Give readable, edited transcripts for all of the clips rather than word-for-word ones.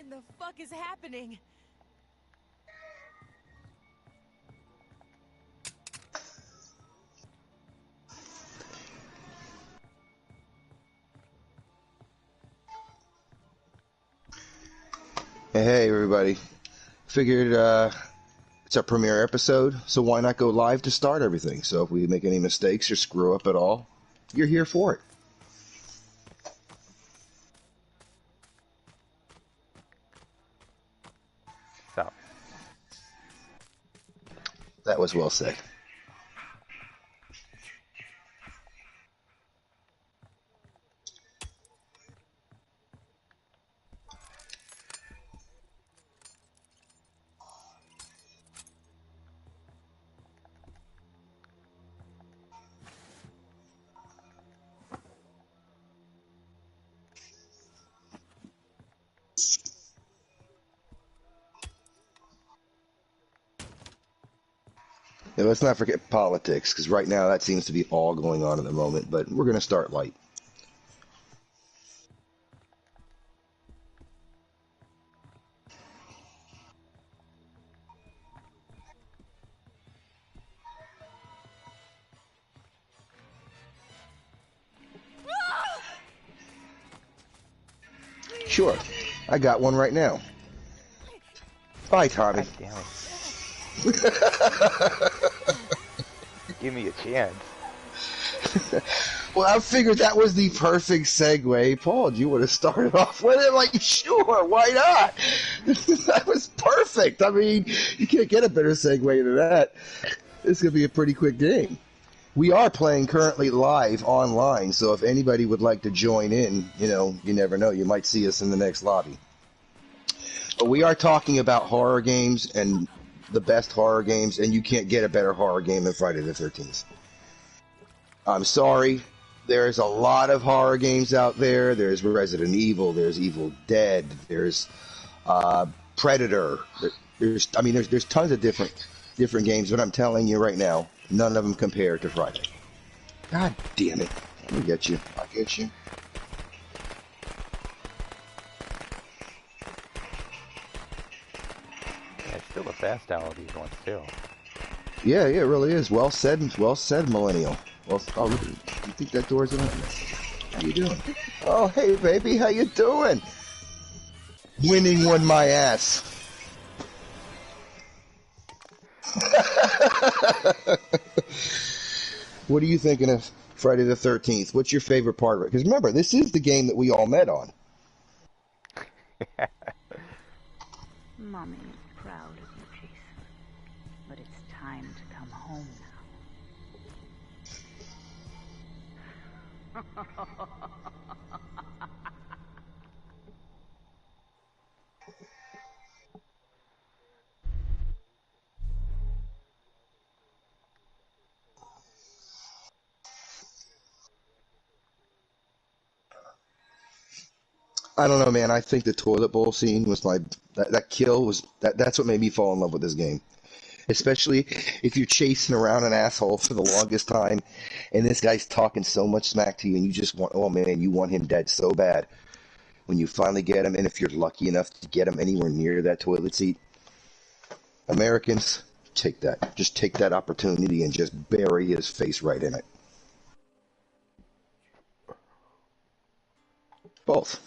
in the fuck is happening? Hey everybody. Figured it's our premiere episode, so why not go live to start everything? So if we make any mistakes or screw up at all, you're here for it. So. That was well said. Yeah, let's not forget politics, because right now that seems to be all going on at the moment, but we're going to start light. Sure, I got one right now. Bye, Tommy. God damn it. Give me a chance. Well, I figured that was the perfect segue. Paul, do you want to start it off with it? Like, sure, why not? That was perfect. I mean, you can't get a better segue than that. It's going to be a pretty quick game. We are playing currently live online, so if anybody would like to join in, you never know. You might see us in the next lobby. But we are talking about horror games and the best horror games, and you can't get a better horror game than Friday the 13th. I'm sorry. There's a lot of horror games out there. There's Resident Evil. There's Evil Dead. There's Predator. There's tons of different games, but I'm telling you right now, none of them compare to Friday. God damn it. I get you. I get you. Yeah, it's still a fast down with these ones, too. Yeah, it really is. Well said, Millennial. Well, oh, look, you think that door's open? How you doing? Oh, hey, baby, how you doing? Winning won my ass. What are you thinking of Friday the 13th? What's your favorite part of it? Because remember, this is the game that we all met on. Mommy is proud of you, Jason. But it's time to come home now. I don't know, man. I think the toilet bowl scene was that kill was that's what made me fall in love with this game. Especially if you're chasing around an asshole for the longest time, and this guy's talking so much smack to you, and you just want, oh man, you want him dead so bad. When you finally get him, and if you're lucky enough to get him anywhere near that toilet seat, Americans, take that. Just take that opportunity and just bury his face right in it. Both.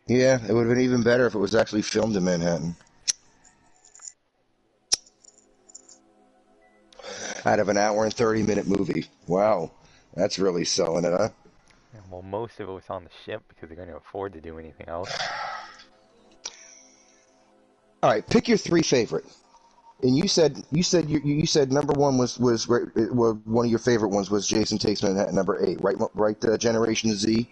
Yeah, it would have been even better if it was actually filmed in Manhattan. Out of an hour and 30-minute movie. Wow, that's really selling it, huh? Yeah, well, most of it was on the ship because they're going to afford to do anything else. All right, pick your three favorite. And you said number one was one of your favorite ones was Jason Takes Manhattan, number 8, right? Right, Generation Z.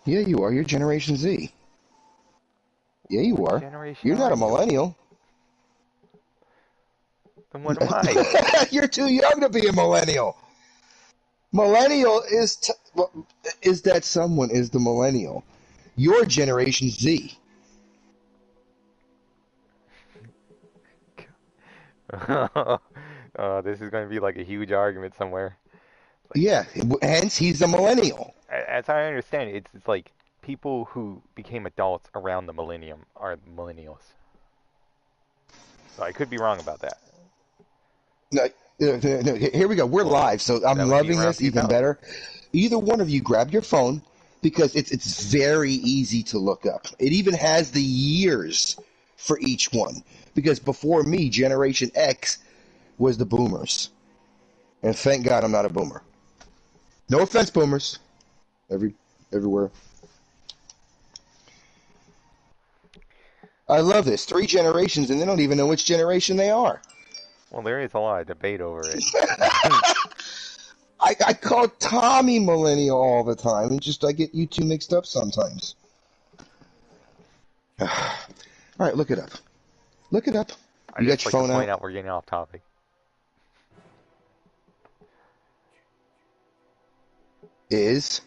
Yeah, you are. You're Generation Z. Yeah, you are. You're not a millennial. Then what am I? You're too young to be a millennial. Millennial is that someone is the millennial. You're Generation Z. This is going to be like a huge argument somewhere. Like, Yeah, hence he's a millennial. as I understand it, it's like people who became adults around the millennium are millennials. So I could be wrong about that. No, no, here we go. We're live, so I'm That would be loving around this even 2000. better. Either one of you grab your phone because it's very easy to look up. It even has the years for each one. Because before me, Generation X was the boomers. And thank God I'm not a boomer. No offense, boomers. Everywhere. I love this. 3 generations, and they don't even know which generation they are. Well, there is a lot of debate over it. I call Tommy millennial all the time, and just I get you two mixed up sometimes. All right, look it up. Look it up. I You got just your like to phone point out? out we're getting off topic. Is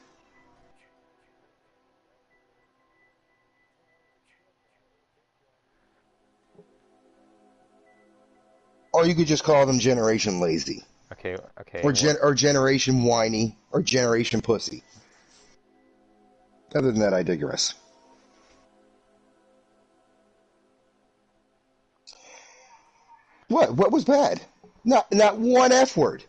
or you could just call them Generation Lazy, Okay, okay. or Generation Whiny, or Generation Pussy. Other than that, I digress. What? What was bad? Not one F word.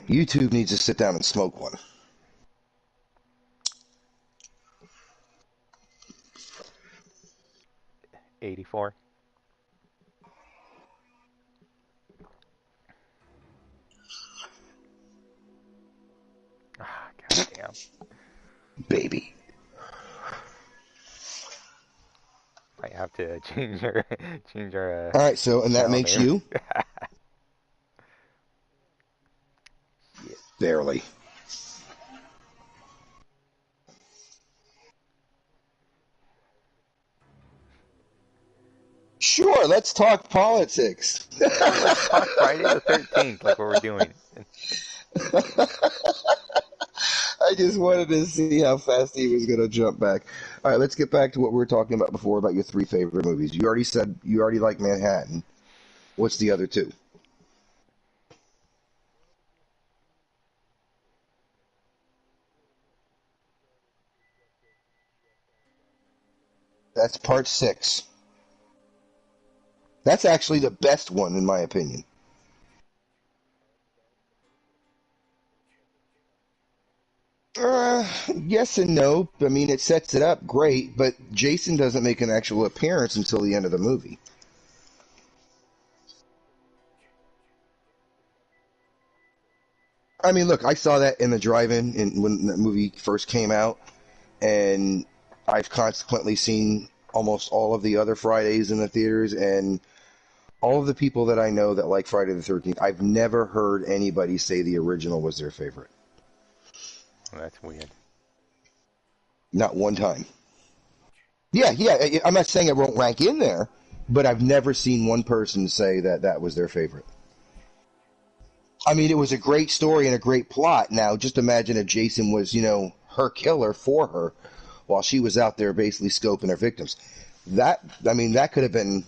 YouTube needs to sit down and smoke one. 84. Ah, goddamn. Baby. I have to change our change our All right, so and that channel makes name. you Shit. barely. Sure, let's talk politics. Sure, let's talk Friday the 13th, like what we're doing. I just wanted to see how fast he was going to jump back. All right, let's get back to what we were talking about before about your 3 favorite movies. You already said you already like Manhattan. What's the other two? That's part 6. That's actually the best one, in my opinion. Yes and no. I mean, it sets it up great, but Jason doesn't make an actual appearance until the end of the movie. I mean, look, I saw that in the drive-in when that movie first came out, and I've consequently seen almost all of the other Fridays in the theaters, and all of the people that I know that like Friday the 13th, I've never heard anybody say the original was their favorite. Oh, that's weird. Not one time. Yeah, I'm not saying it won't rank in there, but I've never seen one person say that that was their favorite. I mean, it was a great story and a great plot. Now, just imagine if Jason was, her killer for her while she was out there basically scoping her victims. I mean, that could have been.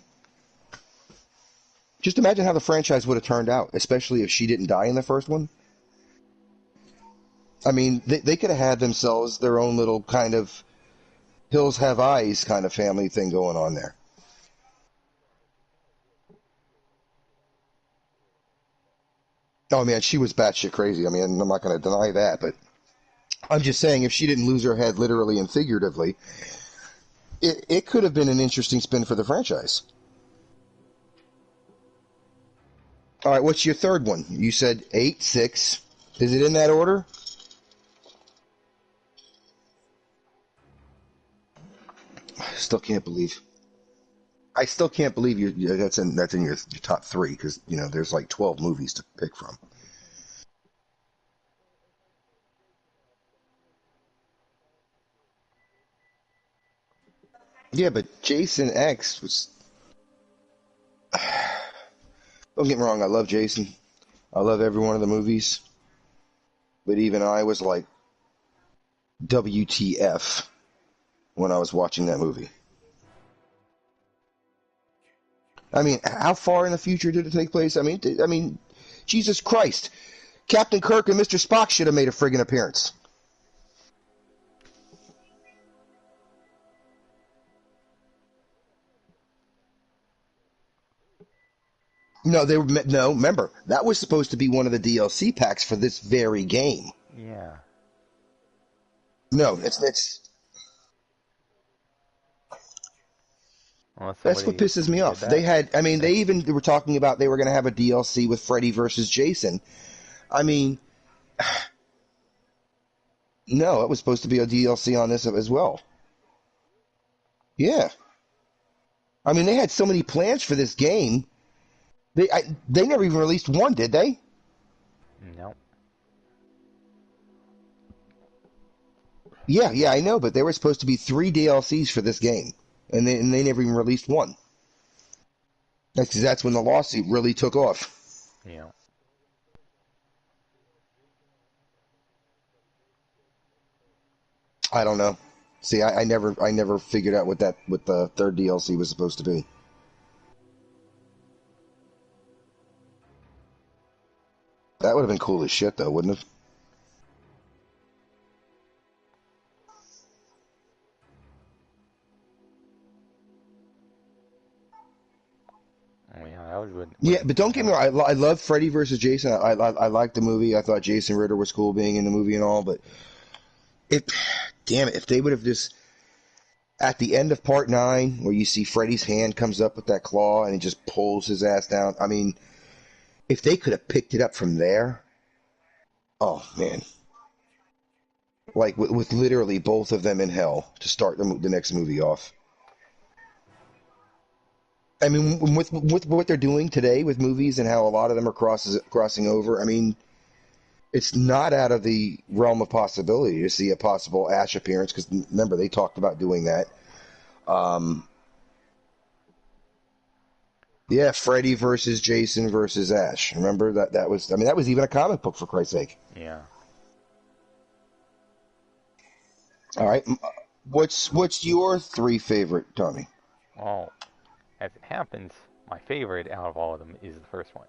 Just imagine how the franchise would have turned out, especially if she didn't die in the first one. I mean, they could have had themselves their own little kind of Hills Have Eyes kind of family thing going on there. Oh man, she was batshit crazy. I mean, I'm not going to deny that, but I'm just saying if she didn't lose her head literally and figuratively, it could have been an interesting spin for the franchise. All right, what's your third one? You said 8, 6. Is it in that order? I still can't believe. I still can't believe that's in your top 3 because there's like 12 movies to pick from. Yeah, but Jason X was. Don't get me wrong, I love Jason. I love every one of the movies. But even I was like, WTF when I was watching that movie. I mean, how far in the future did it take place? I mean, Jesus Christ. Captain Kirk and Mr. Spock should have made a friggin' appearance. No, remember, that was supposed to be one of the DLC packs for this very game. Yeah. No, it's Unless that's what somebody pisses me did off. that. They were talking about they were going to have a DLC with Freddy versus Jason. I mean, no, it was supposed to be a DLC on this as well. Yeah. I mean, they had so many plans for this game. They never even released one, did they? No. Yeah, I know, but there were supposed to be 3 DLCs for this game, and they never even released one. That's when the lawsuit really took off. Yeah. I don't know. See, I never figured out what the 3rd DLC was supposed to be. That would have been cool as shit, though, wouldn't it? Oh, yeah, that would. Yeah, but don't get me wrong. I love Freddy versus Jason. I liked the movie. I thought Jason Ritter was cool being in the movie and all. But damn it, if they would have just at the end of Part 9, where you see Freddy's hand comes up with that claw and he just pulls his ass down. I mean, if they could have picked it up from there, oh man, like with literally both of them in hell to start the next movie off. I mean, with what they're doing today with movies and how a lot of them are crossing over, I mean, it's not out of the realm of possibility to see a possible Ash appearance, because remember, they talked about doing that. Yeah, Freddy versus Jason versus Ash. Remember that was, I mean, that was even a comic book, for Christ's sake. Yeah. All right, what's your 3 favorite, Tommy? Well, as it happens, my favorite out of all of them is the first one.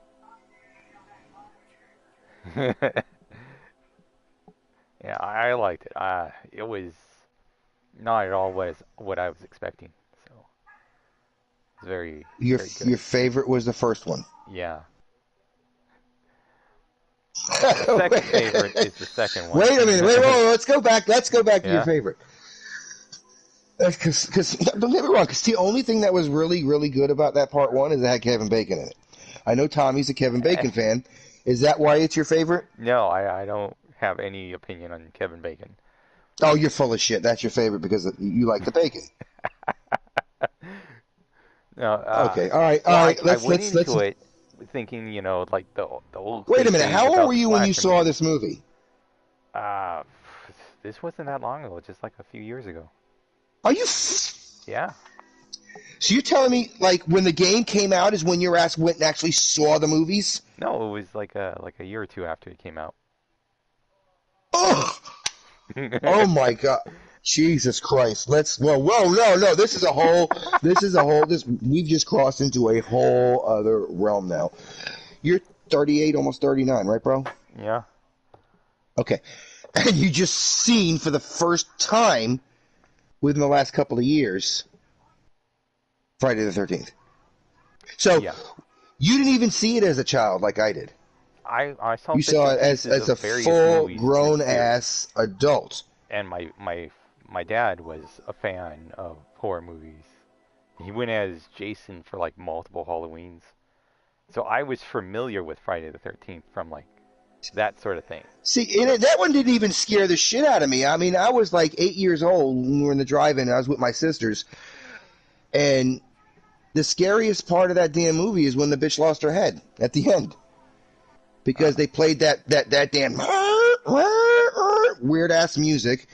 Yeah, I liked it. It was not at all what I was expecting. So it's very Your very good. your favorite was the first one. Yeah. The second favorite is the second one. Wait a minute. Whoa, let's go back. Let's go back to your Yeah. favorite. Because don't get me wrong. Because the only thing that was really, really good about that part 1 is it had Kevin Bacon in it. I know Tommy's a Kevin Bacon fan. Is that why it's your favorite? No, I don't have any opinion on Kevin Bacon. Oh, you're full of shit. That's your favorite because you like the bacon. No. Okay. All right. Well, All right. I went into it thinking, like the old. Wait a minute. cliches How old about were you when you slasher saw movies. this movie? Uh, this wasn't that long ago, just like a few years ago. Are you? Yeah. So you're telling me, like, when the game came out is when your ass went and actually saw the movies? No, it was like a year or two after it came out. Ugh! Oh my God. Jesus Christ. No. We've just crossed into a whole other realm now. You're 38, almost 39, right, bro? Yeah. Okay. And you just seen for the first time within the last couple of years Friday the 13th. So Yeah. you didn't even see it as a child like I did. I saw You bits saw and it as pieces a of various full movies grown this year. ass adult. And my dad was a fan of horror movies. He went as Jason for like multiple Halloweens. So I was familiar with Friday the 13th from like that sort of thing. See, that one didn't even scare the shit out of me. I mean, I was like 8 years old when we were in the drive-in. I was with my sisters. And the scariest part of that damn movie is when the bitch lost her head at the end. Because they played that damn weird-ass music,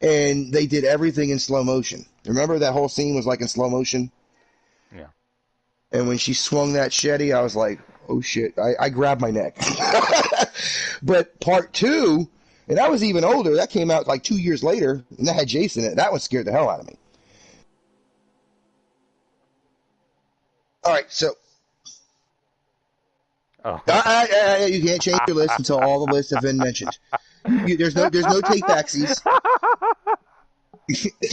and they did everything in slow motion. Remember that whole scene was like in slow motion? Yeah. And when she swung that shetty, I was like, oh shit. I grabbed my neck. But part 2, And that was even older. That came out like 2 years later, and that had Jason in it. That one scared the hell out of me. All right, so Oh. you can't change your list until all the lists have been mentioned. There's no take backsies.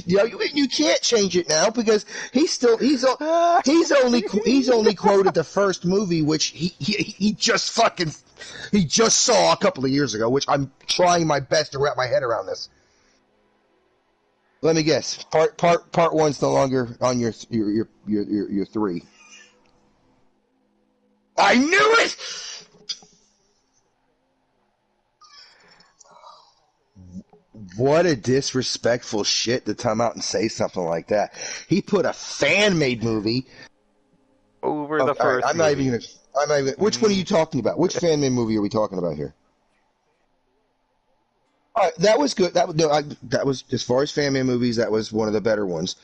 You can't change it now because he's only quoted the first movie, which he just saw a couple of years ago, which I'm trying my best to wrap my head around this. Let me guess. Part one's no longer on your three. I knew it. What a disrespectful shit to come out and say something like that. He put a fan-made movie over the first. I'm not even gonna. Which one are you talking about? Which fan-made movie are we talking about here? That was good. That was as far as fan-made movies. That was one of the better ones.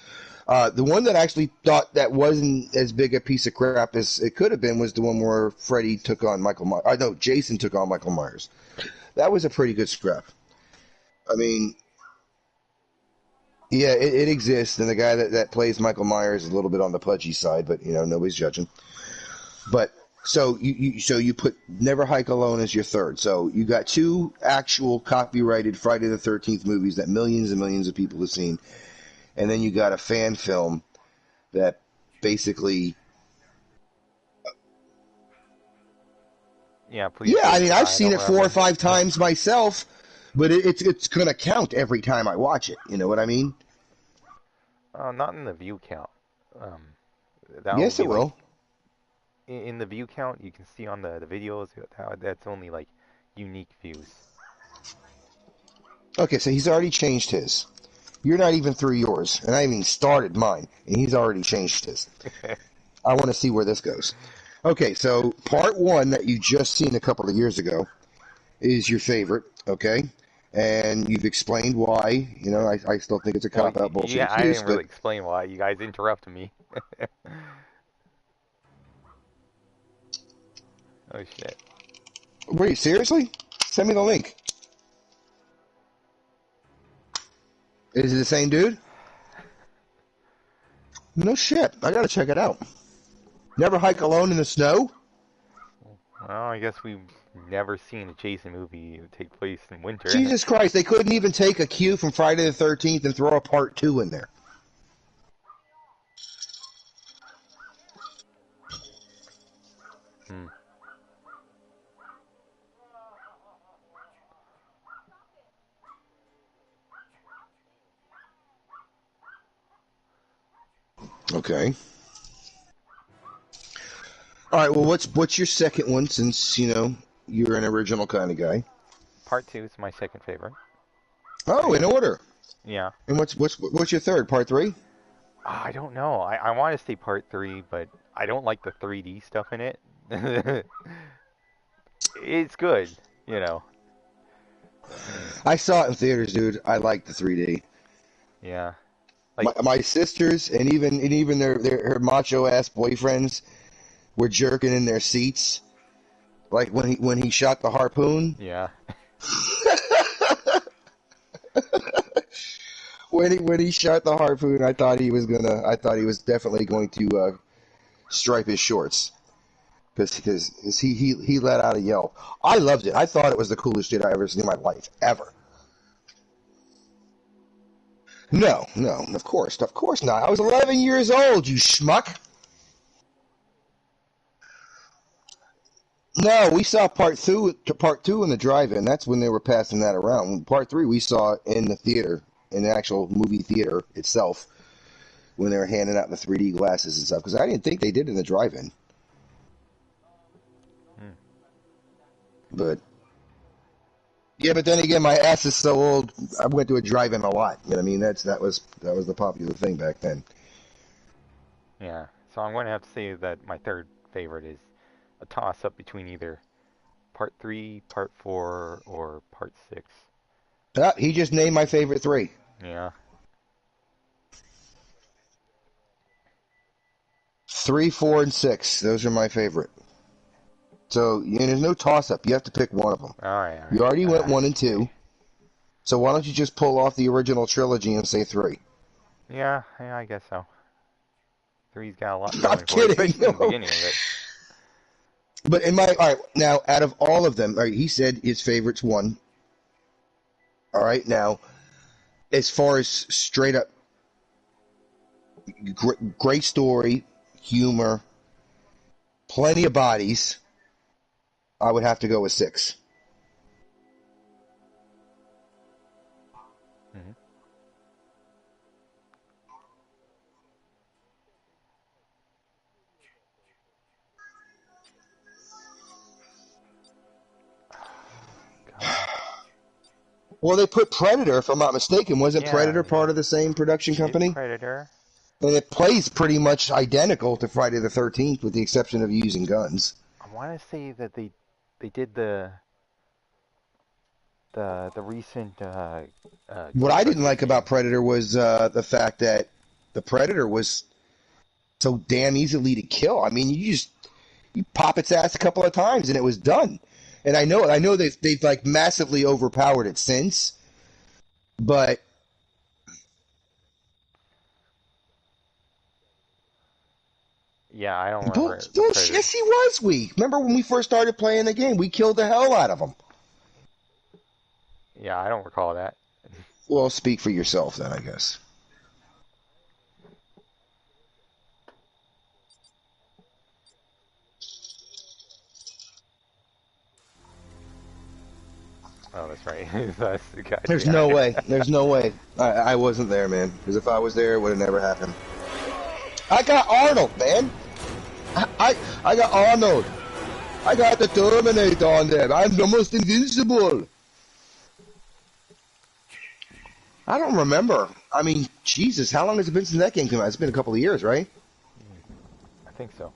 The one that I actually thought that wasn't as big a piece of crap as it could have been was the one where Freddy took on Michael Myers. No, Jason took on Michael Myers. That was a pretty good scrap. I mean, yeah, it exists, and the guy that plays Michael Myers is a little bit on the pudgy side, but nobody's judging. But so you put Never Hike Alone as your third. So you got two actual copyrighted Friday the 13th movies that millions and millions of people have seen, and then you got a fan film that basically. Yeah, please. Yeah, I mean, I've seen it 4 or 5 times myself. But it's going to count every time I watch it. You know what I mean? Not in the view count. Yes, it will. In the view count, you can see on the videos how that's only like unique views. Okay, so he's already changed his. You're not even through yours, and I haven't even started mine, and he's already changed his. I want to see where this goes. Okay, so part one that you just seen a couple of years ago is your favorite, okay? And you've explained why. I still think it's a cop-out bullshit. Yeah, I didn't really explain why. You guys interrupted me. Oh, shit. Wait, seriously? Send me the link. Is it the same dude? No shit. I gotta check it out. Never Hike Alone in the Snow? Well, I guess we've never seen a Jason movie take place in winter. Jesus Christ, they couldn't even take a cue from Friday the 13th and throw a part 2 in there. Okay. All right, well, what's your second one, since, you're an original kind of guy? Part 2 is my second favorite. Oh, in order. Yeah. And what's your third? Part 3? I don't know. I want to say part 3, but I don't like the 3D stuff in it. It's good, I saw it in theaters, dude. I like the 3D. Yeah. My sisters and even their macho ass boyfriends were jerking in their seats, like when he shot the harpoon. Yeah. When he shot the harpoon, I thought he was definitely going to stripe his shorts, because he let out a yell. I loved it. I thought it was the coolest shit I ever seen in my life, ever. No, of course not. I was 11 years old, you schmuck. No, we saw part two in the drive-in. That's when they were passing that around. Part 3 we saw in the theater, in the actual movie theater itself, when they were handing out the 3D glasses and stuff. Because I didn't think they did in the drive-in. But yeah, but then again, my ass is so old. I went to a drive-in a lot. You know what I mean? That was the popular thing back then. Yeah. So I'm going to have to say that my third favorite is a toss-up between either part 3, part 4, or part 6. He just named my favorite 3. Yeah. 3, 4, and 6. Those are my favorite. So there's no toss-up. You have to pick one of them. All right. You already went 1 and 2. So why don't you just pull off the original trilogy and say 3? Yeah, I guess so. 3's got a lot Not going for it, kidding. especially in the beginning of it. But all right, now out of all of them, all right, he said his favorite's 1. All right, now as far as straight up great story, humor, plenty of bodies, I would have to go with 6. Mm-hmm. Well, they put Predator, if I'm not mistaken. Wasn't Yeah, Predator part of the same production company? Predator. And it plays pretty much identical to Friday the 13th, with the exception of using guns. I want to say that they did the recent. What I didn't like about Predator was the fact that the Predator was so damn easily to kill. I mean, you pop its ass a couple of times and it was done. And I know they've like massively overpowered it since, but yeah, I don't remember. Yes, he was weak. Remember when we first started playing the game? We killed the hell out of him. Yeah, I don't recall that. Well, speak for yourself then, I guess. Oh, that's right. Gotcha. There's no way. There's no way. I wasn't there, man. Because if I was there, it would have never happened. I got Arnold, man. I got Arnold. I got the Terminator on there. I'm almost invincible. I don't remember. I mean, Jesus, how long has it been since that game came out? It's been a couple of years, right? I think so.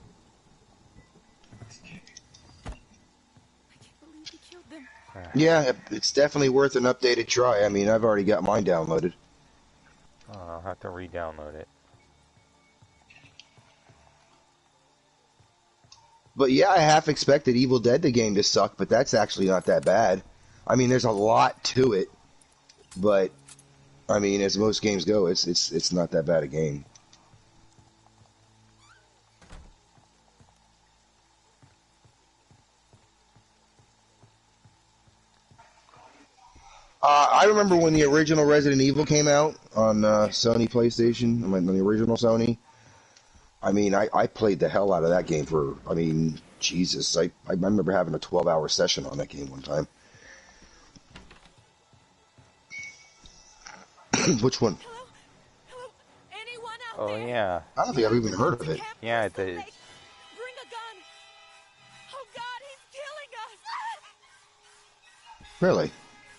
Yeah, it's definitely worth an updated try. I mean, I've already got mine downloaded. Oh, I'll have to re-download it. But yeah, I half expected Evil Dead the game to suck, but that's actually not that bad. I mean, there's a lot to it, but I mean, as most games go, it's not that bad a game. I remember when the original Resident Evil came out on Sony PlayStation, on the original Sony. I mean, I played the hell out of that game for, I mean, Jesus. I remember having a 12-hour session on that game one time. Which one? Hello? Hello? Anyone out Oh, there? yeah. I don't think I've even heard of it. Yeah, it did. Bring a gun. Oh God, he's killing us. Really?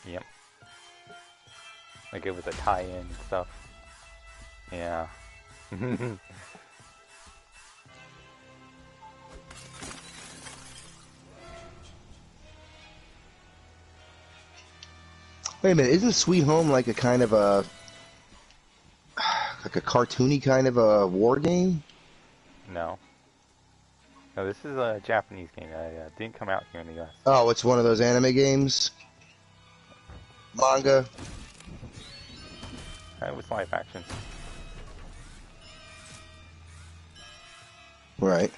Yep. Like it was a tie-in and stuff. Yeah. Wait a minute, isn't Sweet Home like a kind of a like a cartoony kind of a war game? No. No, this is a Japanese game that didn't come out here in the US. Oh, it's one of those anime games? Manga? It was live action. Right.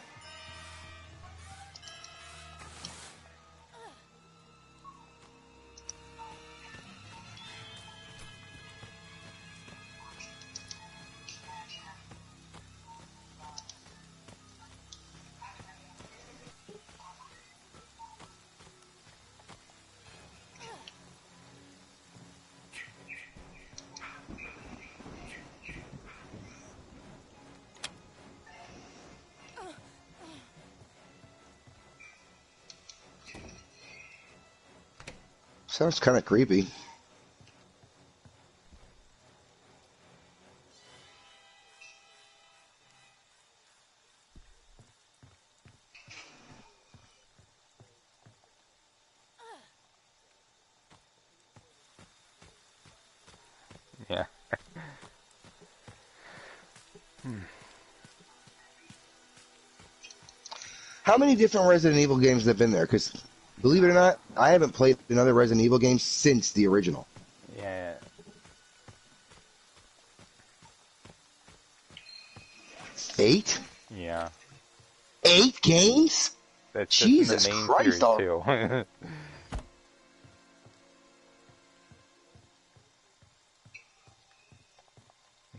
Sounds kind of creepy. Yeah. How many different Resident Evil games have been there? Because, believe it or not, I haven't played another Resident Evil game since the original. Yeah, 8? Yeah. 8 games? That's Jesus just in the main Christ, series, all- too.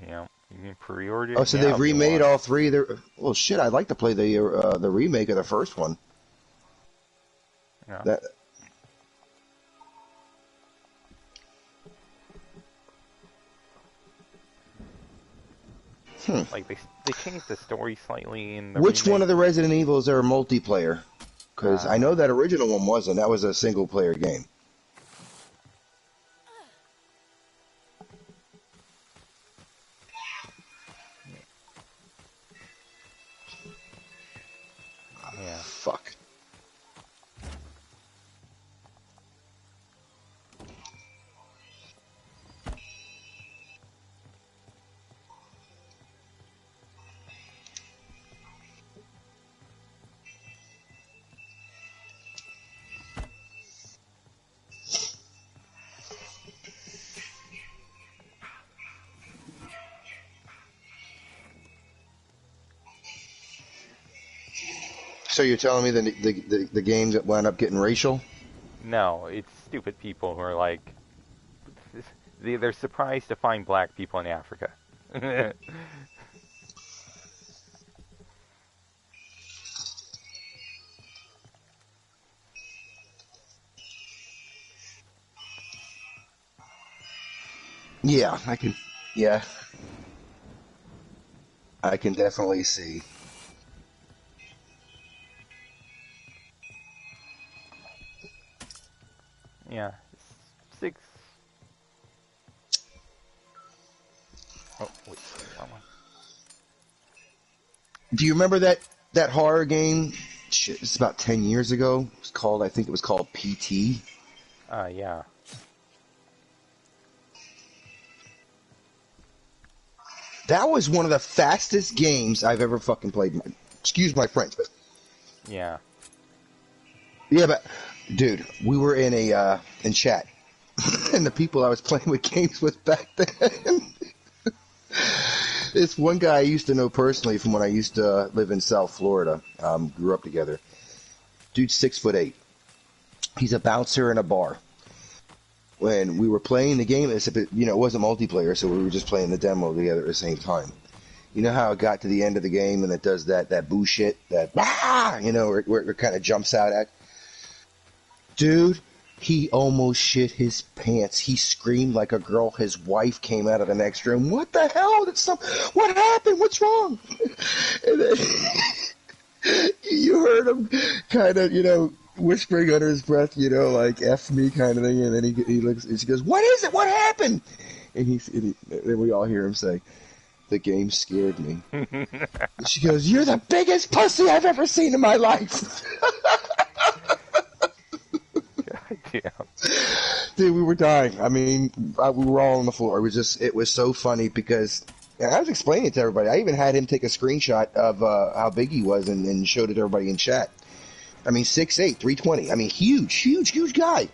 Yeah. You can pre-order Oh, it so now they've if you remade want. all 3 of their... Well, shit, I'd like to play the remake of the first one. Yeah. That... Like, they changed the story slightly in the Which remake. one of the Resident Evils are multiplayer? Because I know that original one wasn't. That was a single-player game. Yeah. Fuck. So you're telling me that the games that wound up getting racial? No, it's stupid people who are like, they're surprised to find black people in Africa. Yeah, I can. Yeah, I can definitely see. Yeah. 6. Oh, wait, wrong one. Do you remember that horror game? Shit, it's about 10 years ago. It was called. I think it was called PT. Yeah. That was one of the fastest games I've ever fucking played. Excuse my French, but Yeah. yeah, but dude, we were in in chat, and the people I was playing with games with back then. This one guy I used to know personally from when I used to live in South Florida. Grew up together. Dude's 6'8". He's a bouncer in a bar. When we were playing the game, it wasn't multiplayer, so we were just playing the demo together at the same time. You know how it got to the end of the game and it does that boo shit, that where it kind of jumps out at? Dude, he almost shit his pants. He screamed like a girl. His wife came out of the next room. What the hell? What happened? What's wrong? And then you heard him kind of, whispering under his breath, like F me kind of thing. And then he looks and she goes, "What is it? What happened?" And then we all hear him say, "The game scared me." She goes, "You're the biggest pussy I've ever seen in my life." Yeah. Dude, we were dying. I mean, we were all on the floor. It was so funny because I was explaining it to everybody. I even had him take a screenshot of how big he was and showed it to everybody in chat. I mean, 6'8", 320. I mean, huge guy.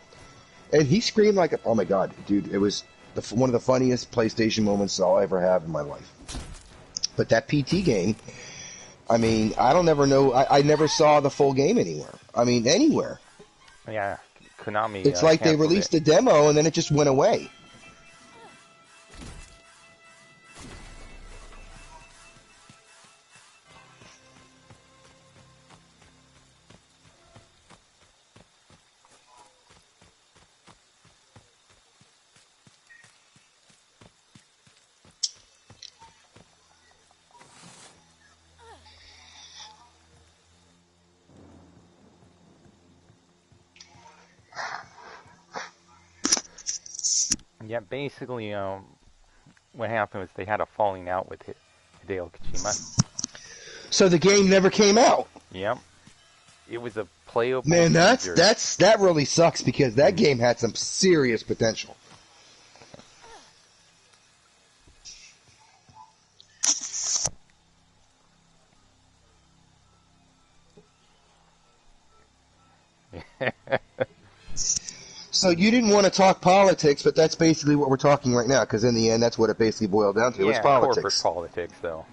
And he screamed like, oh my God, dude, it was one of the funniest PlayStation moments I'll ever have in my life. But that PT game, I mean, I don't ever know. I never saw the full game anywhere. I mean, anywhere. Yeah. Konami. It's like they canceled released it. the demo and then it just went away. Yeah, basically, what happened was they had a falling out with Hideo Kojima. So the game never came out. Yep. It was a playable Man, feature. that really sucks because that game had some serious potential. So you didn't want to talk politics, but that's basically what we're talking right now, because in the end, that's what it basically boiled down to. Yeah, It's politics. corporate politics, though.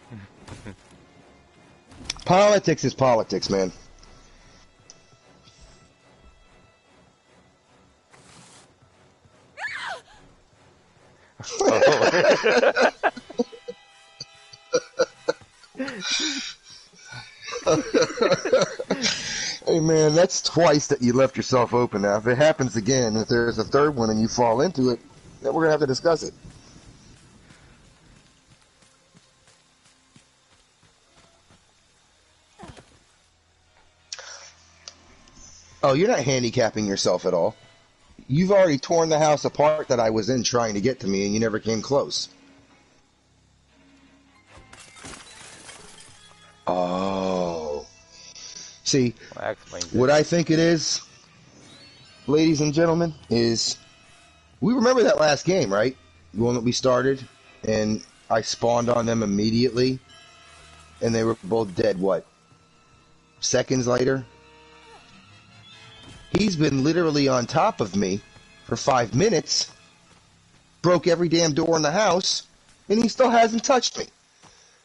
Politics is politics, man. Hey man, that's twice that you left yourself open now. If it happens again, if there's a third one and you fall into it, then we're gonna have to discuss it. Oh, you're not handicapping yourself at all. You've already torn the house apart that I was in trying to get to me, and you never came close. Oh. See, what I think it is, ladies and gentlemen, is we remember that last game, right? The one that we started, and I spawned on them immediately, and they were both dead, what, seconds later? He's been literally on top of me for 5 minutes, broke every damn door in the house, and he still hasn't touched me.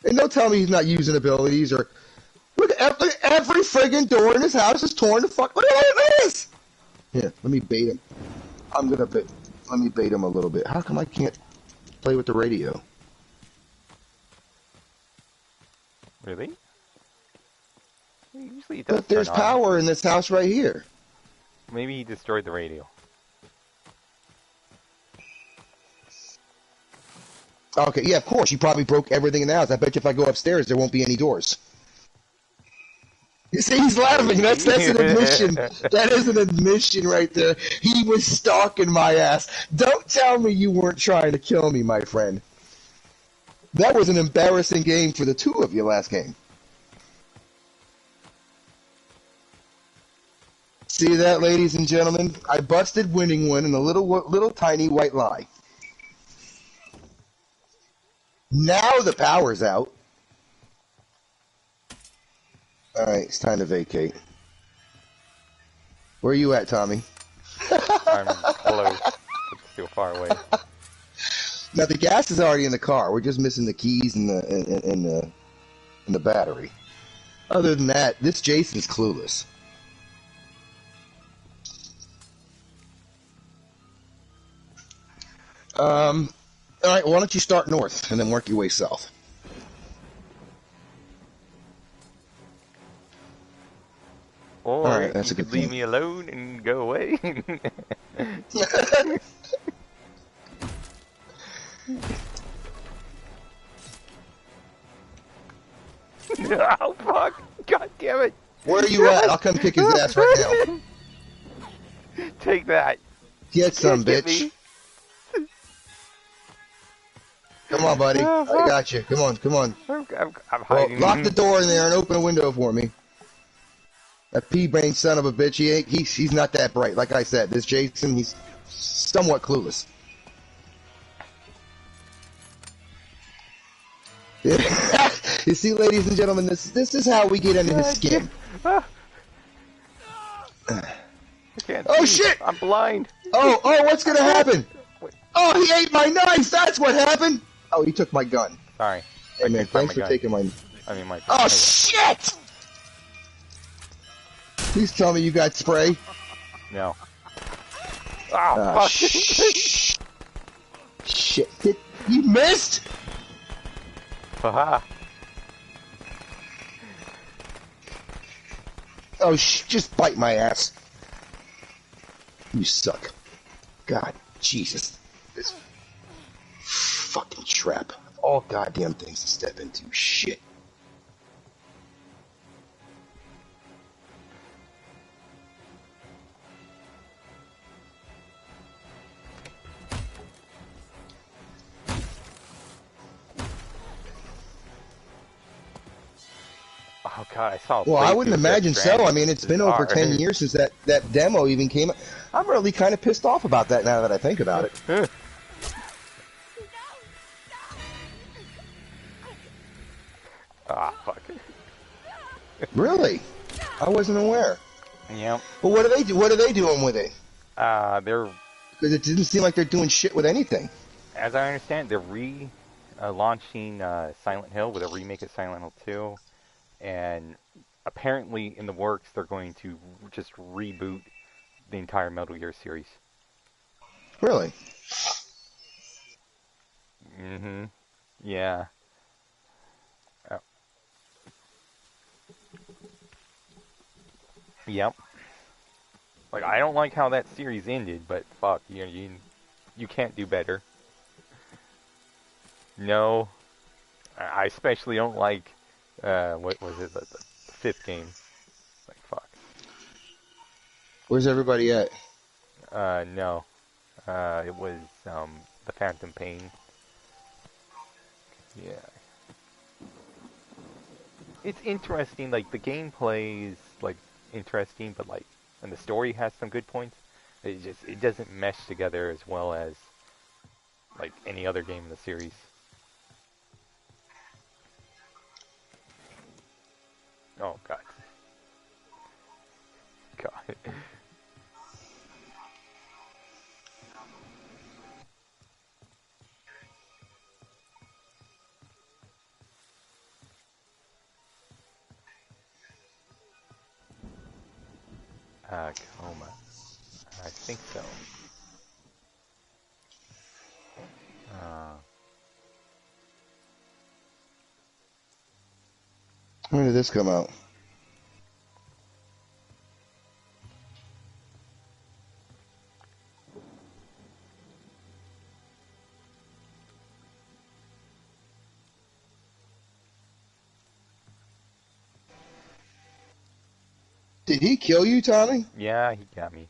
And don't tell me he's not using abilities or... Look, every friggin' door in his house is torn to fuck... Look at this! Here, let me bait him. Let me bait him a little bit. How come I can't play with the radio? Really? Usually it does. But there's power in this house right here. Maybe he destroyed the radio. Okay, yeah, of course. You probably broke everything in the house. I bet you if I go upstairs, there won't be any doors. You see, he's laughing. That's an admission. That is an admission right there. He was stalking my ass. Don't tell me you weren't trying to kill me, my friend. That was an embarrassing game for the two of you last game. See that, ladies and gentlemen? I busted winning one in a little tiny white lie. Now the power's out. Alright, it's time to vacate. Where are you at, Tommy? I'm close, but still far away. Now the gas is already in the car. We're just missing the keys and the battery. Other than that, this Jason's clueless. Alright, why don't you start north and then work your way south? Or Alright, that's you a good could leave point. me alone and go away. Oh, fuck. God damn it. Where are you at? I'll come kick his ass right now. Take that. Get some, Get bitch. me. Come on, buddy. Oh, I fuck. got you. Come on, come on. I'm Well, hiding. lock the door in there and open a window for me. That pea-brain son of a bitch, he's not that bright. Like I said, this Jason, he's somewhat clueless. You see, ladies and gentlemen, this is how we get into his skin. I can't Oh, see. shit! I'm blind. Oh, what's gonna happen? Oh, he ate my knife! That's what happened! Oh, he took my gun. Sorry. Hey, man, can't find thanks my for gun. taking my... I mean, my. Oh, shit! Please tell me you got spray. No. Oh, Ah, fuck. shit. You missed? Haha. Oh, just bite my ass. You suck. God, Jesus. This fucking trap. All goddamn things to step into. Shit. Oh god, I saw. Well, I wouldn't imagine so. I mean, it's been over Bizarre. 10 years since that demo even came out. I'm really kind of pissed off about that now that I think about it. Ah, fuck. Really? I wasn't aware. Yep. But what are they doing with it? They're, Because it didn't seem like they're doing shit with anything. as I understand, they're launching Silent Hill with a remake of Silent Hill 2. and apparently in the works they're going to just reboot the entire Metal Gear series. Really? Mm-hmm. Yeah. Yep. Like, I don't like how that series ended, but fuck, you can't do better. No. I especially don't like, what was it, the fifth game. Like, fuck. Where's everybody at? No. It was, the Phantom Pain. Yeah. It's interesting, like, the gameplay is, like, interesting, but, like, and the story has some good points. It doesn't mesh together as well as, like, any other game in the series. Oh, God. God. Coma. I think so. When did this come out? Did he kill you, Tommy? Yeah, he got me.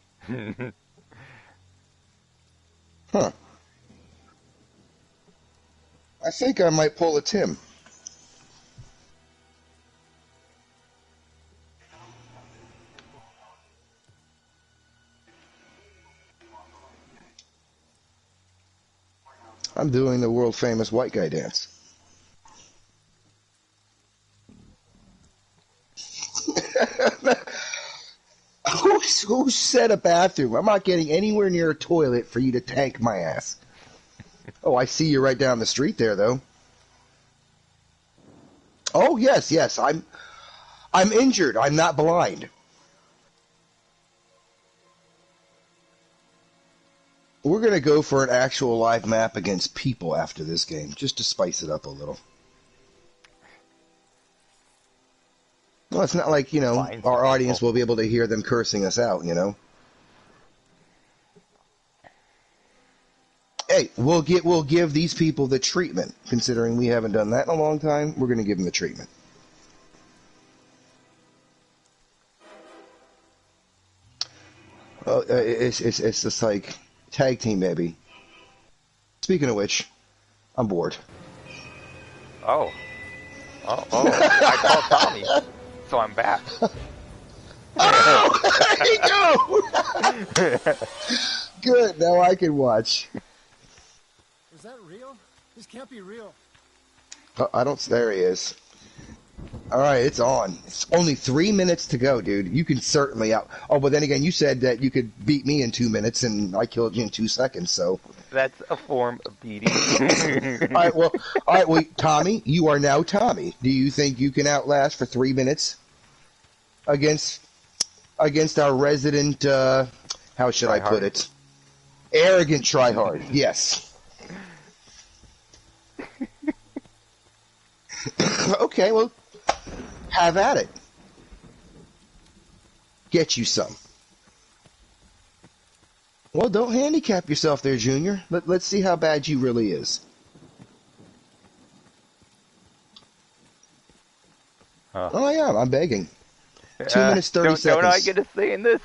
Huh. I think I might pull a Tim. I'm doing the world famous white guy dance. Who said a bathroom? I'm not getting anywhere near a toilet for you to tank my ass. Oh, I see you right down the street there, though. Oh, yes. I'm injured. I'm not blind. We're going to go for an actual live map against people after this game, just to spice it up a little. Well, it's not like, our audience will be able to hear them cursing us out, Hey, we'll give these people the treatment. Considering we haven't done that in a long time, we're going to give them the treatment. Well, it's just like tag team, baby. Speaking of which, I'm bored. Oh. I called Tommy, so I'm back. Oh, there you go. Good. Now I can watch. Is that real? This can't be real. I don't. There he is. All right, it's on. It's only 3 minutes to go, dude. You can certainly out. Oh, but then again, you said that you could beat me in 2 minutes, and I killed you in 2 seconds. So that's a form of beating. All right. Well, Tommy, you are now Tommy. Do you think you can outlast for 3 minutes against our resident? How should I put it? Arrogant tryhard. Yes. Okay, well, have at it. Get you some. Well, don't handicap yourself there, Junior. Let's see how bad you really is. Oh, yeah, I'm begging. 2 minutes, 30 seconds. Don't I get a say in this?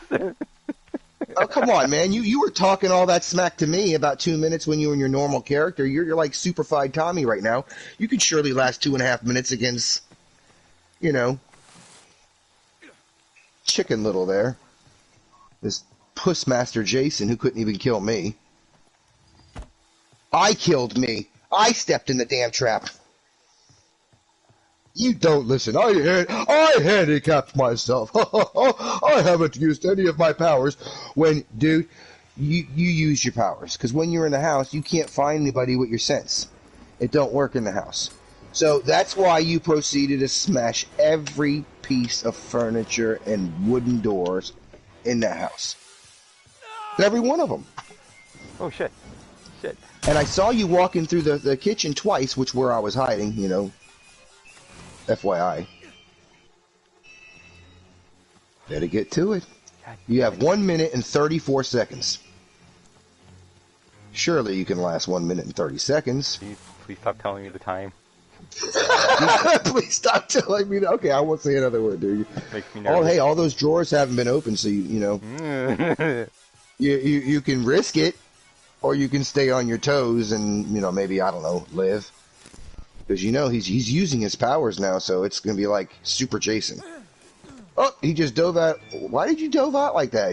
Oh, come on, man. You were talking all that smack to me about 2 minutes when you were in your normal character. You're like Superfied Tommy right now. You can surely last 2.5 minutes against, Chicken Little there. This Pussmaster Jason who couldn't even kill me. I killed me. I stepped in the damn trap. You don't listen. I handicapped myself. I haven't used any of my powers. When, dude, you use your powers. Because when you're in the house, you can't find anybody with your sense. It don't work in the house. So that's why you proceeded to smash every piece of furniture and wooden doors in the house. Every one of them. Oh shit. Shit. And I saw you walking through the kitchen twice, which where I was hiding, you know. FYI. Better get to it. You have 1 minute and 34 seconds. Surely you can last 1 minute and 30 seconds. Please stop telling me the time. Please stop telling me that. Okay, I won't say another word, dude. Makes me nervous. Oh, hey, all those drawers haven't been opened, so you know. you can risk it, or you can stay on your toes and, you know, maybe, I don't know, live. Because, you know, he's using his powers now, so it's going to be like Super Jason. Oh, he just dove out. Why did you dove out like that?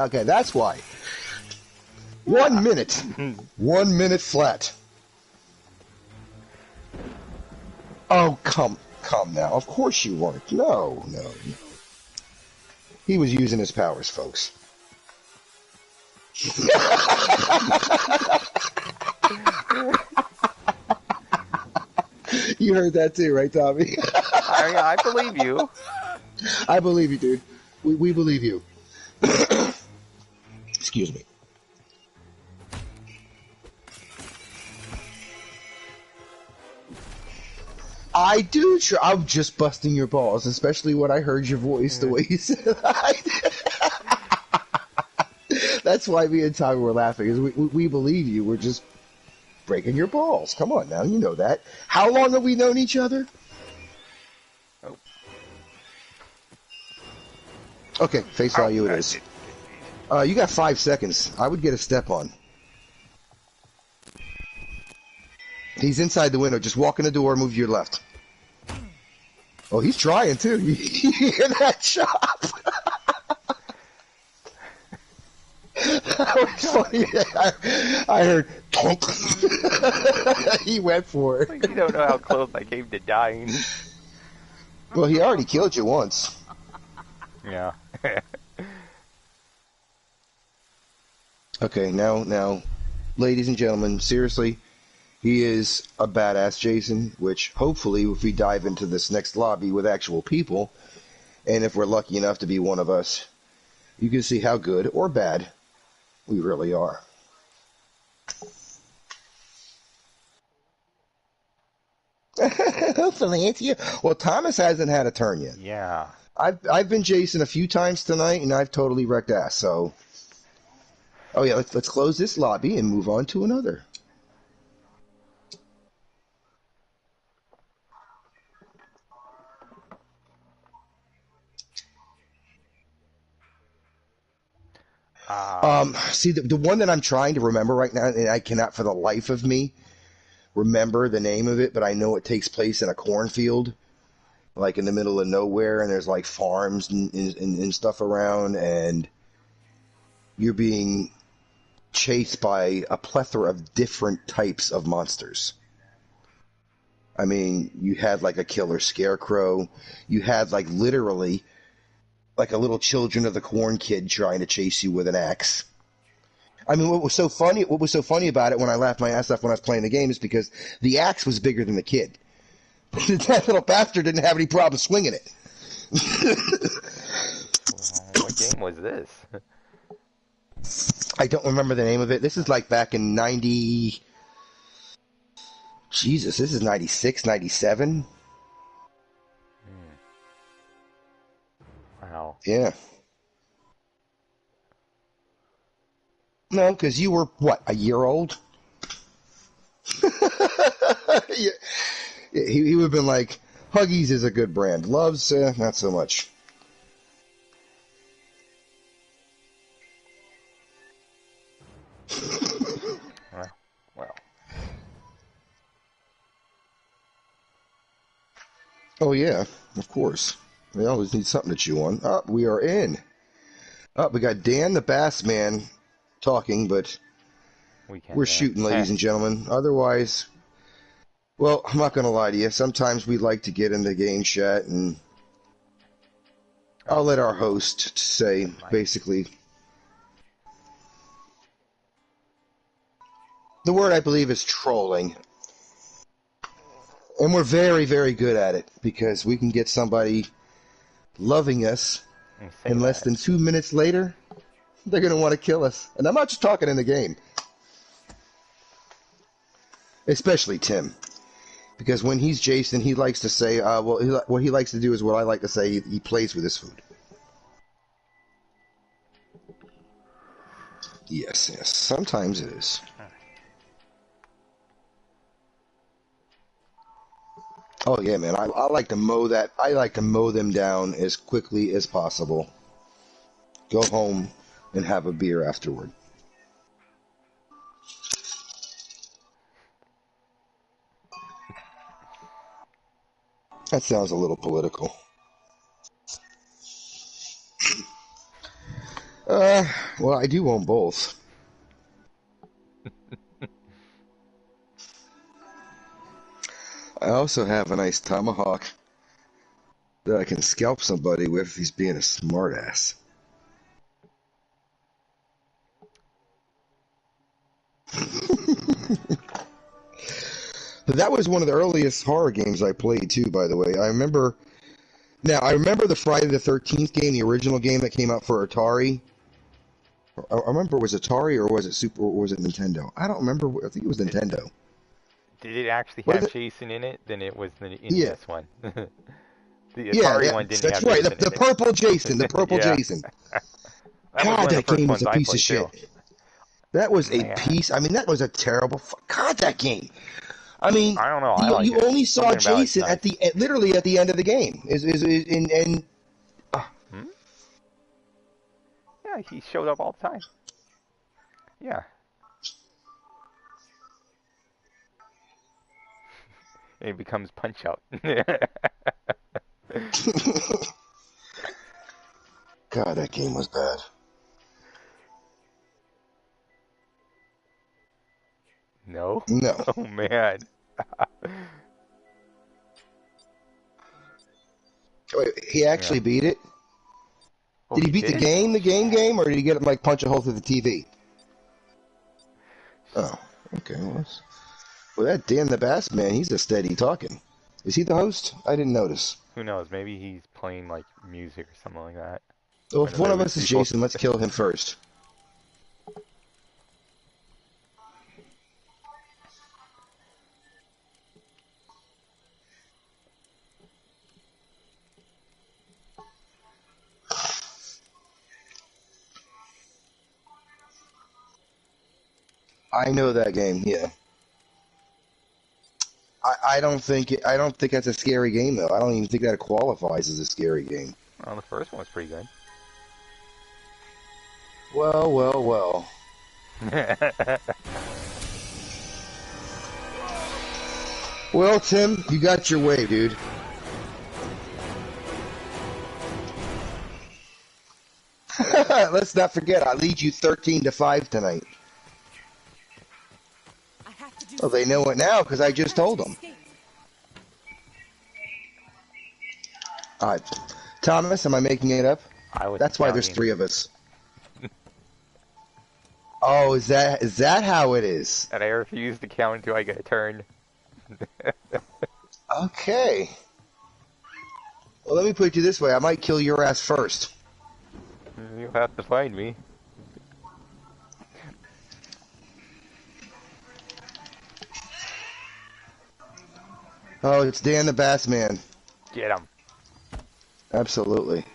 Okay, that's why. 1 minute. 1 minute flat. Oh, come now. Of course you weren't. No. He was using his powers, folks. You heard that too, right, Tommy? I believe you. I believe you, dude. We believe you. Excuse me. I do. I'm just busting your balls, especially when I heard your voice the way you said that. That's why me and Tommy were laughing. Is we believe you. We're just breaking your balls. Come on now, you know that. How long have we known each other? Oh. Okay, face value it is. You got 5 seconds. I would get a step on. He's inside the window. Just walk in the door, move to your left. Oh, he's trying too. You hear that chop? That was funny. I heard tonk. He went for it. Like, you don't know how close I came to dying. Well, he already killed you once. Yeah. Okay, now, ladies and gentlemen, seriously, he is a badass Jason, which hopefully if we dive into this next lobby with actual people, and if we're lucky enough to be one of us, you can see how good or bad we really are. Hopefully it's you. Well, Thomas hasn't had a turn yet. Yeah. I've been Jason a few times tonight, and I've totally wrecked ass. So, oh yeah, let's close this lobby and move on to another. See, the one that I'm trying to remember right now, and I cannot for the life of me remember the name of it, but I know it takes place in a cornfield, like in the middle of nowhere, and there's like farms and stuff around, and you're being chased by a plethora of different types of monsters. I mean, you had like a killer scarecrow, you had like literally like a little Children of the Corn kid trying to chase you with an axe. I mean, what was so funny about it when I laughed my ass off when I was playing the game is because the axe was bigger than the kid. That little bastard didn't have any problem swinging it. What game was this? I don't remember the name of it. This is like back in 90... Jesus, this is 96, 97? Wow. Yeah. No, because you were, what, a year old? Yeah. He would have been like, Huggies is a good brand. Loves, not so much. Well. Oh, yeah, of course. We always need something to chew on. We are in. We got Dan the Bass Man talking, but we're shooting, ladies and gentlemen. Otherwise, well, I'm not going to lie to you. Sometimes we like to get into game chat, and I'll let our host say, basically, the word I believe is trolling. And we're very, very good at it because we can get somebody loving us, and less than 2 minutes later, they're going to want to kill us. And I'm not just talking in the game. Especially Tim. Because when he's Jason, he likes to say, what he likes to do is what I like to say, he plays with his food. Yes, yes. Sometimes it is. Oh yeah, man. I like to mow that. I like to mow them down as quickly as possible. Go home and have a beer afterward. That sounds a little political. Well, I do own both. I also have a nice tomahawk that I can scalp somebody with if he's being a smartass. But that was one of the earliest horror games I played too, by the way. I remember the Friday the 13th game, the original game that came out for Atari. I remember, was it Atari or was it Nintendo? I don't remember. I think it was Nintendo. Did it actually have Jason in it? Then it was the NES one. The Atari one didn't have Jason. That's right. The purple Jason. The purple yeah. Jason. God, that game was a piece of shit. That was a piece. I mean, that was a terrible. God, that game. I mean, I don't know. You only saw Jason literally at the end of the game. Yeah, he showed up all the time. Yeah. And he becomes Punch-Out. God, that game was bad. No? No. Oh, man. Wait, he actually beat it? Oh, did he beat the game, or did he get it like punch a hole through the TV? Oh, okay. Well, that Dan the Bass man, he's a steady talking. Is he the host? I didn't notice. Who knows? Maybe he's playing like music or something like that. Well, if one of us is Jason, let's kill him first. I know that game. Yeah. I don't think that's a scary game though. I don't even think that qualifies as a scary game. Well, the first one was pretty good. Well. Well, Tim, you got your way, dude. Let's not forget, I lead you 13-5 tonight. Well, they know it now because I just told them. Thomas, am I making it up? That's why there's 3 of us. Oh, is that how it is? And I refuse to count until I get a turn. Okay. Well, let me put it this way. I might kill your ass first. You'll have to find me. Oh, it's Dan the Bass Man. Get him. Absolutely.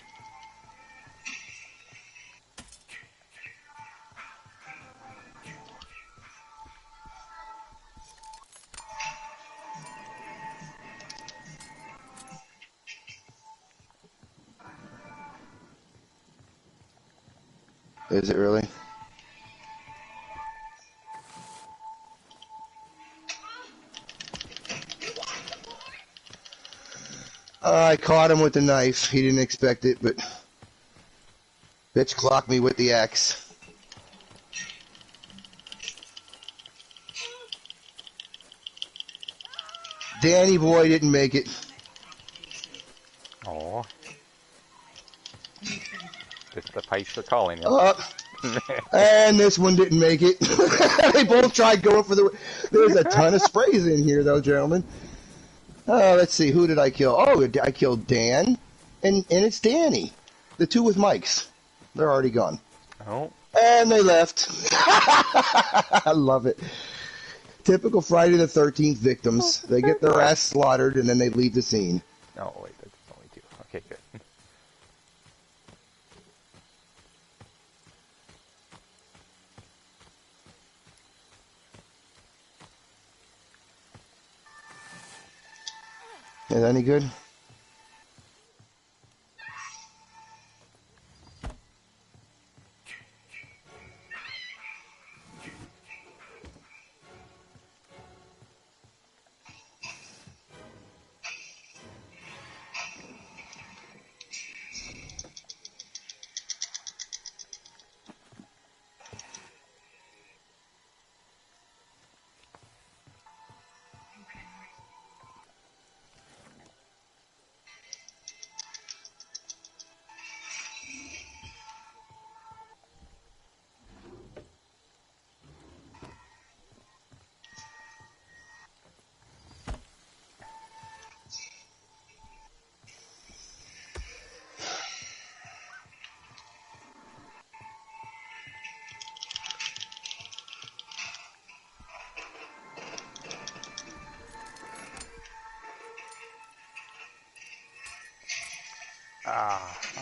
Is it really? I caught him with the knife. He didn't expect it, but bitch clocked me with the axe. Danny boy didn't make it. Oh. Just the pipes are calling him. And this one didn't make it. They both tried going for the... There's a ton of sprays in here, though, gentlemen. Let's see. Who did I kill? Oh, I killed Dan, and it's Danny. The two with mics. They're already gone. Oh. And they left. I love it. Typical Friday the 13th victims. They get their ass slaughtered, and then they leave the scene. Oh, wait, that's only two. Okay, good. Is that any good?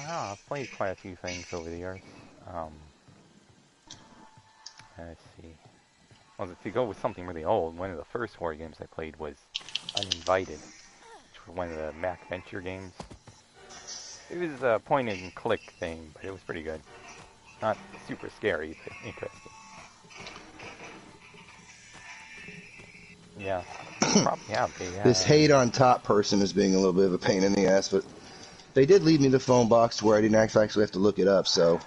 I've played quite a few things over the years. Let's see. Well, to go with something really old, one of the first horror games I played was Uninvited, which was one of the Mac Venture games. It was a point-and-click thing, but it was pretty good. Not super scary, but interesting. Yeah, probably have. This hate on top person is being a little bit of a pain in the ass, but they did leave me the phone box where I didn't actually have to look it up, so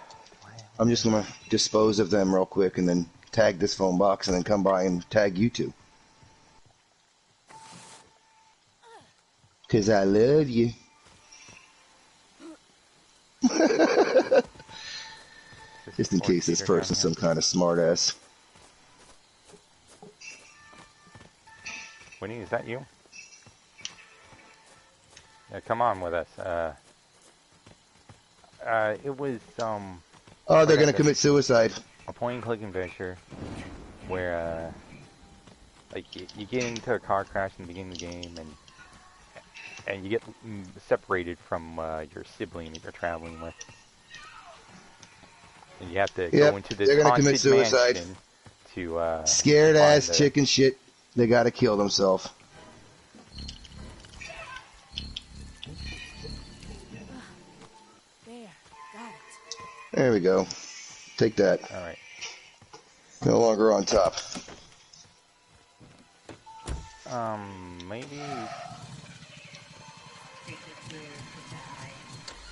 I'm just going to dispose of them real quick and then tag this phone box and then come by and tag you two. Because I love you. Just in case this person's some kind of smartass. Winnie, is that you? Yeah, come on with us. It was, Oh, they're going to commit suicide. A point-and-click adventure where, like, you get into a car crash in the beginning of the game, and you get separated from your sibling that you're traveling with. And you have to go into this haunted mansion to, scared-ass chicken shit. They got to kill themselves. There, got it. There we go. Take that. All right. No longer on top. Maybe.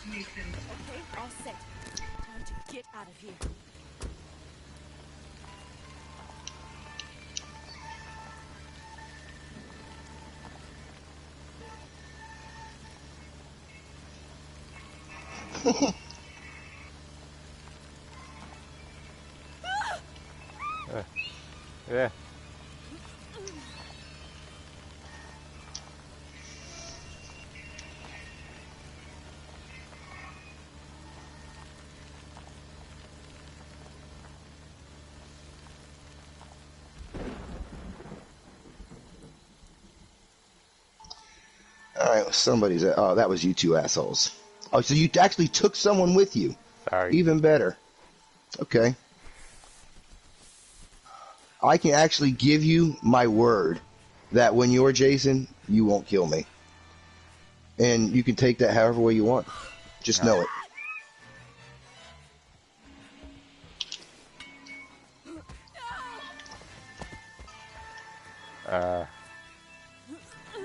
Okay, all set. Time to get out of here. Yeah. All right, somebody's. Oh, that was you two assholes. Oh, so you actually took someone with you. Sorry. Even better. Okay. I can actually give you my word that when you're Jason, you won't kill me. And you can take that however way you want. Just know it.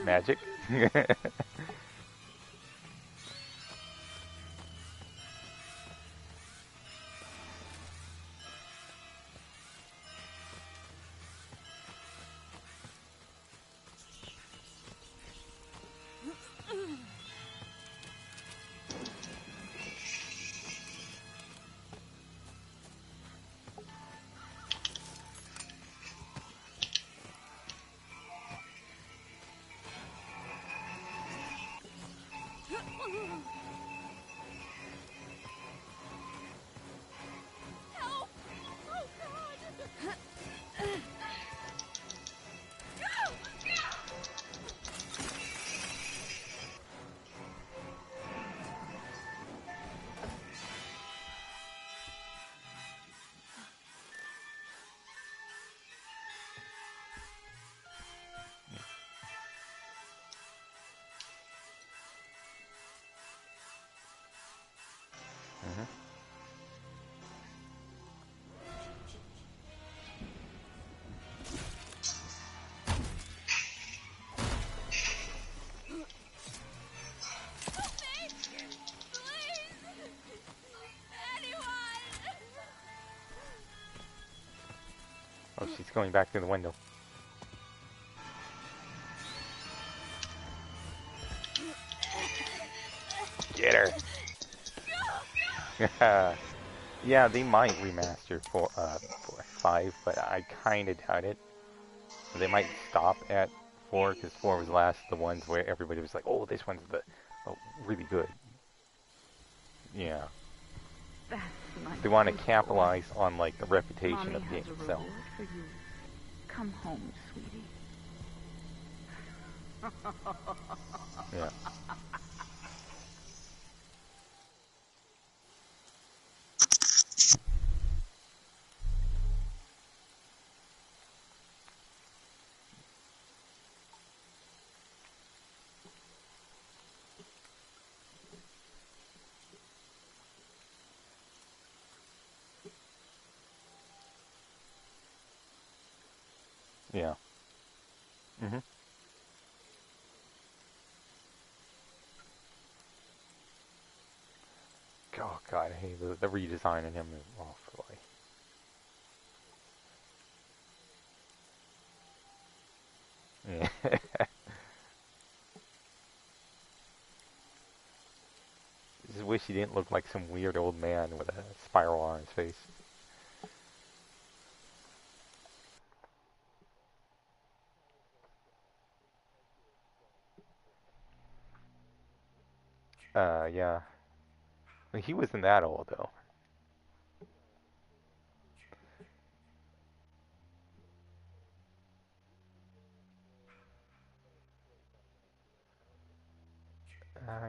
Magic? she's going back through the window. Get her. Yeah, they might remaster 5, but I kind of doubt it. They might stop at 4, because 4 was the ones where everybody was like, oh, this one's really good. Yeah. That's my They want to good capitalize on, like, the reputation Mommy of the game has a itself. reward for you. Come home, sweetie. Yeah. Yeah. Mm-hmm. Oh god, I hate the redesign in him. Oh boy. Yeah. Just wish he didn't look like some weird old man with a spiral on his face. Yeah. Well, he wasn't that old though.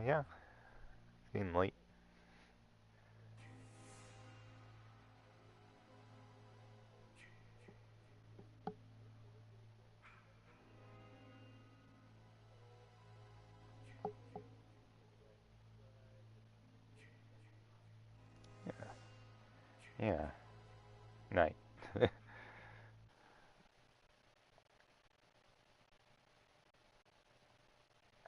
Yeah. It's getting late. Yeah. Night.